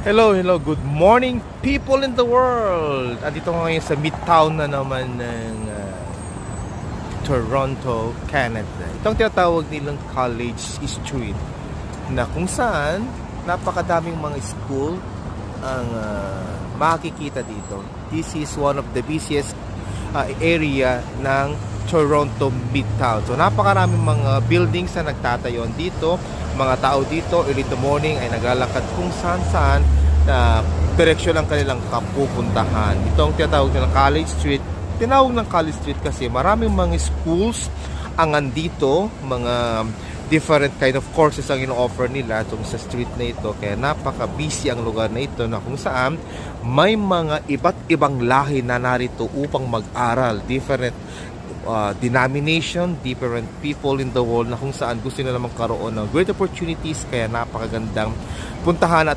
Hello, good morning people in the world! Andito ko ngayon sa midtown na naman ng Toronto, Canada. Itong tinatawag nilang College Street na kung saan napakadaming mga school ang makikita dito. This is one of the busiest area ng Toronto Midtown. So napakaraming mga buildings na nagtatayo dito. Mga tao dito early in the morning ay naglalakad kung saan na direksyon ang kanilang kapupuntahan. Ito ang tinatawag ng College Street. Tinawag ng College Street kasi maraming mga schools ang andito, mga different kind of courses ang ino-offer nila itong sa street na ito. Kaya napaka-busy ang lugar na ito na kung saan may mga iba't ibang lahi na narito upang mag-aral. Different denomination, different people in the world na kung saan gusto nila magkaroon ng great opportunities. Kaya napakagandang puntahan at